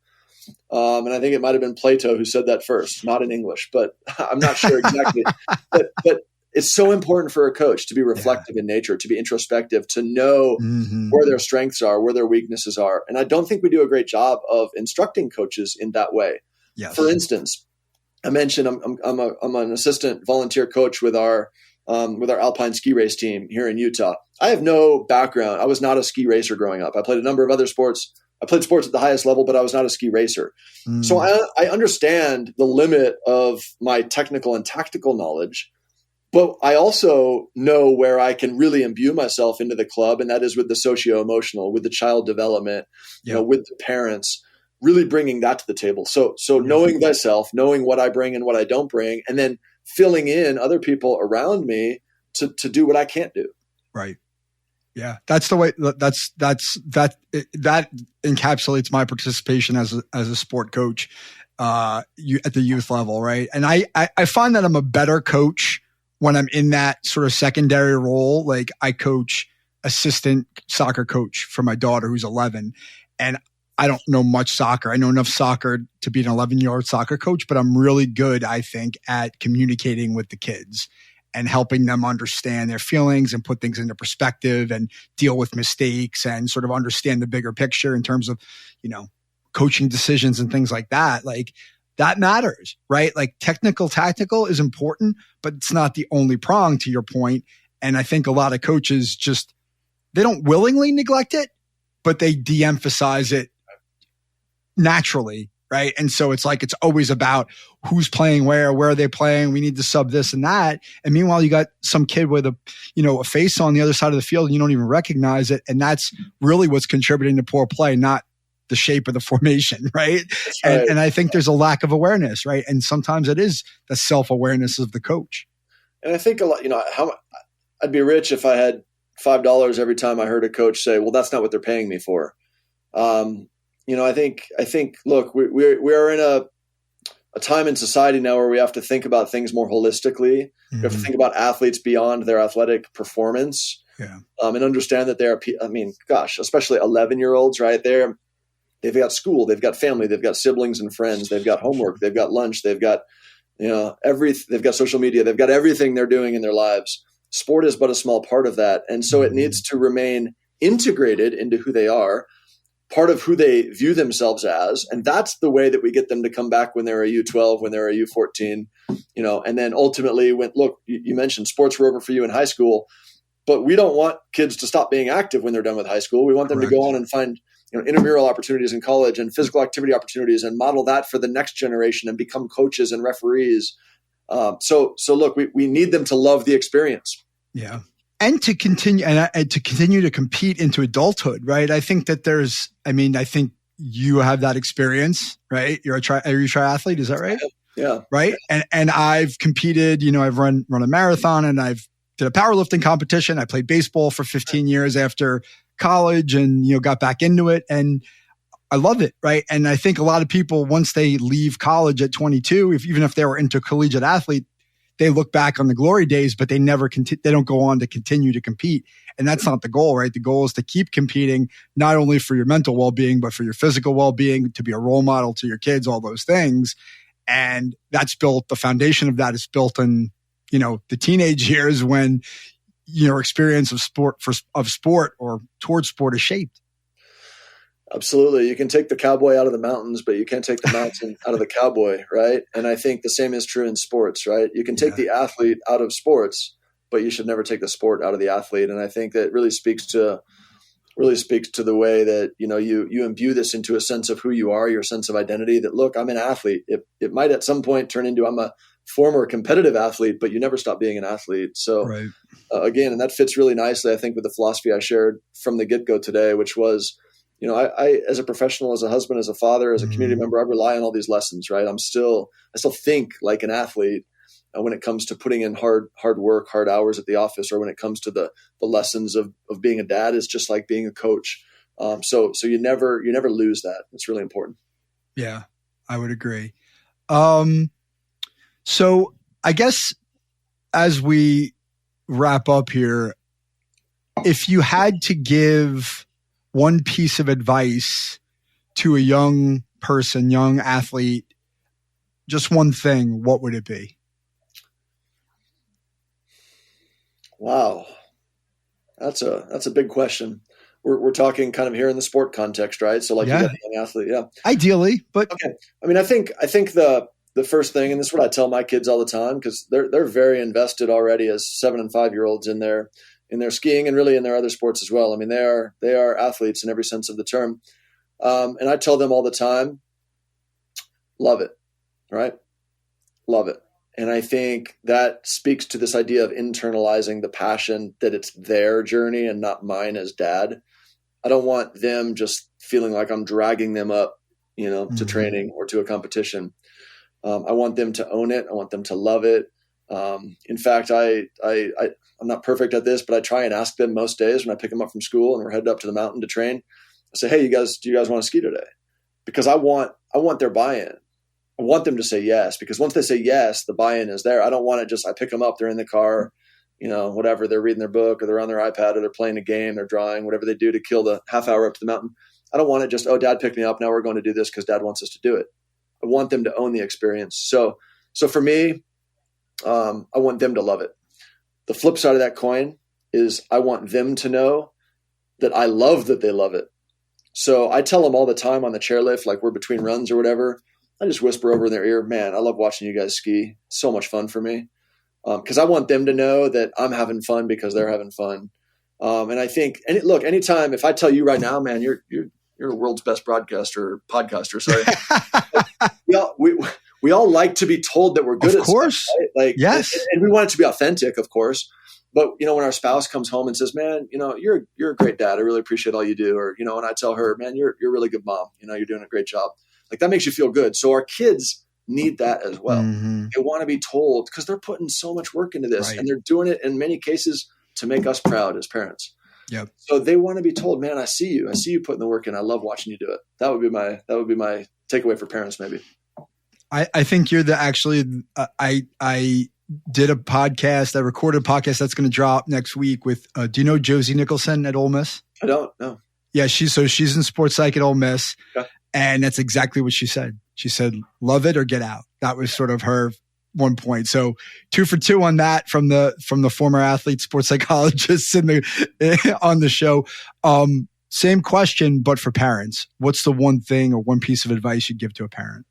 And I think it might have been Plato who said that first, not in English, but I'm not sure exactly. but it's so important for a coach to be reflective in nature, to be introspective, to know where their strengths are, where their weaknesses are. And I don't think we do a great job of instructing coaches in that way. Yes. For instance, I mentioned I'm an assistant volunteer coach with our alpine ski race team here in Utah. I have no background. I was not a ski racer growing up. I played a number of other sports. I played sports at the highest level, but I was not a ski racer. So I understand the limit of my technical and tactical knowledge. But I also know where I can really imbue myself into the club, and that is with the socio-emotional, with the child development, with the parents, really bringing that to the table. So knowing thyself, knowing what I bring and what I don't bring, and then filling in other people around me to do what I can't do. Right. Yeah, that's the way. That encapsulates my participation as a sport coach, at the youth level, right? And I find that I'm a better coach when I'm in that sort of secondary role. Like I coach assistant soccer coach for my daughter who's 11. And I don't know much soccer. I know enough soccer to be an 11-year-old soccer coach, but I'm really good, I think, at communicating with the kids and helping them understand their feelings and put things into perspective and deal with mistakes and sort of understand the bigger picture in terms of, coaching decisions and things like that. Like that matters, right? Like tactical is important, but it's not the only prong to your point. And I think a lot of coaches they don't willingly neglect it, but they de-emphasize it naturally. Right. And so it's like, it's always about who's playing where are they playing? We need to sub this and that. And meanwhile, you got some kid with a face on the other side of the field and you don't even recognize it. And that's really what's contributing to poor play, not the shape of the formation. Right. Right. And I think there's a lack of awareness. Right. And sometimes it is the self-awareness of the coach. And I think a lot, I'd be rich if I had $5 every time I heard a coach say, well, that's not what they're paying me for. I think, look, we are in a time in society now where we have to think about things more holistically. We have to think about athletes beyond their athletic performance, and understand that especially 11-year-olds, right? They've got school, they've got family, they've got siblings and friends, they've got homework, they've got lunch, they've got, they've got social media, they've got everything they're doing in their lives. Sport is but a small part of that. And so it needs to remain integrated into who they are, part of who they view themselves as. And that's the way that we get them to come back when they're a U12, when they're a U14, and then ultimately you mentioned sports were over for you in high school, but we don't want kids to stop being active when they're done with high school. We want them to go on and find intramural opportunities in college and physical activity opportunities and model that for the next generation and become coaches and referees. So look, we need them to love the experience. Yeah. And to continue to compete into adulthood, right? I think that I think you have that experience, right? You're a triathlete, is that right? Yeah. Right. And I've competed, I've run a marathon and I've did a powerlifting competition. I played baseball for 15 years after college and, got back into it. And I love it. Right. And I think a lot of people, once they leave college at 22, even if they were intercollegiate athlete, they look back on the glory days, but they they don't go on to continue to compete. And that's not the goal, right? The goal is to keep competing, not only for your mental well-being, but for your physical well-being, to be a role model to your kids, all those things. And the foundation of that is built in, the teenage years when your experience of sport or towards sport is shaped. Absolutely. You can take the cowboy out of the mountains, but you can't take the mountain out of the cowboy, right? And I think the same is true in sports, right? You can take the athlete out of sports, but you should never take the sport out of the athlete. And I think that really speaks to the way that, you imbue this into a sense of who you are, your sense of identity, that, look, I'm an athlete. It might at some point turn into I'm a former competitive athlete, but you never stop being an athlete. So right. Again, and that fits really nicely, I think, with the philosophy I shared from the get-go today, which was, I, as a professional, as a husband, as a father, as a community member, I rely on all these lessons, right? I still think like an athlete when it comes to putting in hard work, hard hours at the office, or when it comes to the lessons of being a dad is just like being a coach. So you never lose that. It's really important. Yeah, I would agree. So I guess as we wrap up here, if you had to give one piece of advice to a young person, young athlete, just one thing, what would it be? Wow. That's a big question. We're talking kind of here in the sport context, right? So like you got a young athlete. Yeah. Ideally, but okay. I mean, I think the first thing, and this is what I tell my kids all the time, because they're very invested already as 7 and 5-year-olds in their skiing and really in their other sports as well. I mean, they are athletes in every sense of the term. And I tell them all the time, love it, right? Love it. And I think that speaks to this idea of internalizing the passion, that it's their journey and not mine as dad. I don't want them just feeling like I'm dragging them up, to training or to a competition. I want them to own it. I want them to love it. In fact, I'm not perfect at this, but I try and ask them most days when I pick them up from school and we're headed up to the mountain to train. I say, hey, do you guys want to ski today? Because I want their buy-in. I want them to say yes, because once they say yes, the buy-in is there. I don't want to I pick them up, they're in the car, whatever, they're reading their book or they're on their iPad or they're playing a game, they're drawing, whatever they do to kill the half hour up to the mountain. I don't want it just, dad picked me up. Now we're going to do this because dad wants us to do it. I want them to own the experience. So for me, I want them to love it. The flip side of that coin is I want them to know that I love that they love it. So I tell them all the time on the chairlift, like we're between runs or whatever, I just whisper over in their ear, man, I love watching you guys ski. It's so much fun for me. Because I want them to know that I'm having fun because they're having fun. And I think, anytime, if I tell you right now, man, you're the world's best podcaster. Sorry. we all like to be told that we're good at course. Stuff, right? Like, yes. And we want it to be authentic, of course. But, when our spouse comes home and says, man, you're a great dad. I really appreciate all you do. Or, and I tell her, man, you're a really good mom. You're doing a great job. Like that makes you feel good. So our kids need that as well. Mm-hmm. They want to be told because they're putting so much work into this, right. And they're doing it in many cases to make us proud as parents. Yep. So they want to be told, man, I see you putting the work in. I love watching you do it. That would be my takeaway for parents. Maybe. I think you're I did a podcast. I recorded a podcast that's going to drop next week with, do you know Josie Nicholson at Ole Miss? I don't know. Yeah. She's in sports psych at Ole Miss. Okay. And that's exactly what she said. She said, love it or get out. That was sort of her one point. So 2 for 2 on that from the former athlete, sports psychologists on the show. Same question, but for parents. What's the one thing or one piece of advice you'd give to a parent?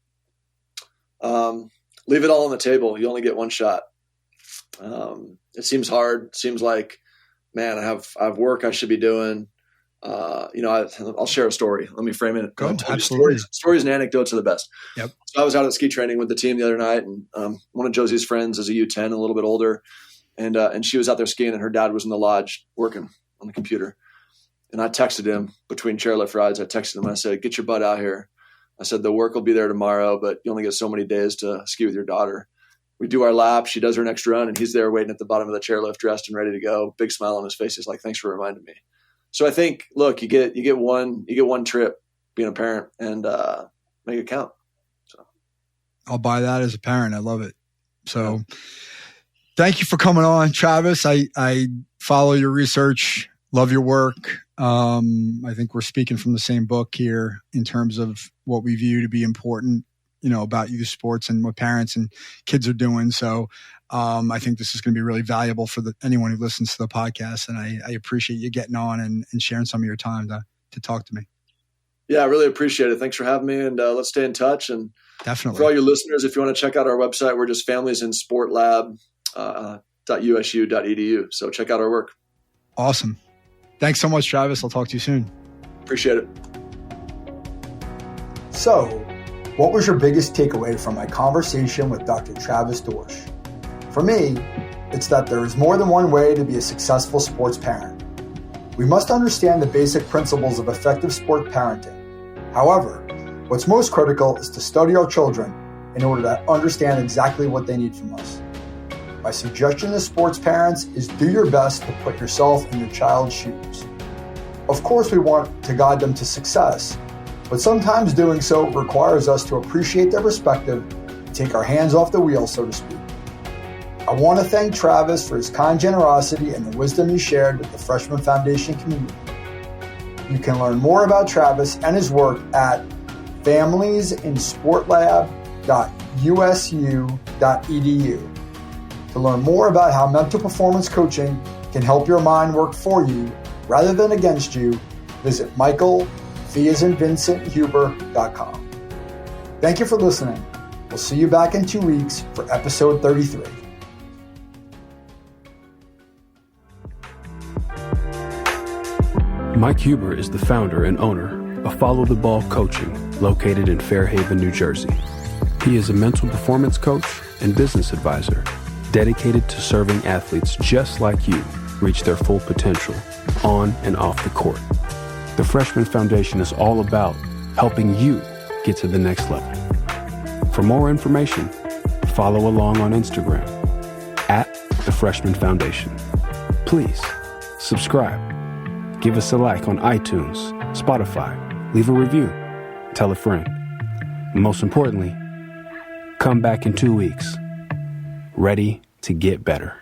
Leave it all on the table. You only get one shot. It seems hard. It seems like, man, I have work I should be doing. I'll share a story. Let me frame it. Go, absolutely. Stories and anecdotes are the best. Yep. So I was out at ski training with the team the other night, and one of Josie's friends is a U10, a little bit older, and she was out there skiing, and her dad was in the lodge working on the computer. And I texted him between chairlift rides. I texted him. I said, "Get your butt out here." I said, "The work will be there tomorrow, but you only get so many days to ski with your daughter." We do our lap. She does her next run, and he's there waiting at the bottom of the chairlift, dressed and ready to go. Big smile on his face. He's like, "Thanks for reminding me." So I think, look, you get one trip being a parent, and make it count. So I'll buy that as a parent. I love it. So thank you for coming on, Travis. I follow your research, love your work. I think we're speaking from the same book here in terms of what we view to be important, about youth sports and what parents and kids are doing. So I think this is going to be really valuable for anyone who listens to the podcast. And I appreciate you getting on and sharing some of your time to talk to me. Yeah, I really appreciate it. Thanks for having me. And let's stay in touch. And definitely, for all your listeners, if you want to check out our website, we're just familiesinsportlab.usu.edu. So check out our work. Awesome. Thanks so much, Travis. I'll talk to you soon. Appreciate it. So, what was your biggest takeaway from my conversation with Dr. Travis Dorsch? For me, it's that there is more than one way to be a successful sports parent. We must understand the basic principles of effective sport parenting. However, what's most critical is to study our children in order to understand exactly what they need from us. My suggestion to sports parents is do your best to put yourself in your child's shoes. Of course, we want to guide them to success, but sometimes doing so requires us to appreciate their perspective and take our hands off the wheel, so to speak. I want to thank Travis for his kind generosity and the wisdom he shared with the Freshman Foundation community. You can learn more about Travis and his work at familiesinsportlab.usu.edu. To learn more about how mental performance coaching can help your mind work for you rather than against you, visit michaelvincenthuber.com. Thank you for listening. We'll see you back in 2 weeks for episode 33. Mike Huber is the founder and owner of Follow the Ball Coaching, located in Fairhaven, New Jersey. He is a mental performance coach and business advisor dedicated to serving athletes just like you reach their full potential on and off the court. The Freshman Foundation is all about helping you get to the next level. For more information, follow along on Instagram at the Freshman Foundation. Please subscribe. Give us a like on iTunes, Spotify, leave a review, tell a friend. Most importantly, come back in 2 weeks, ready to get better.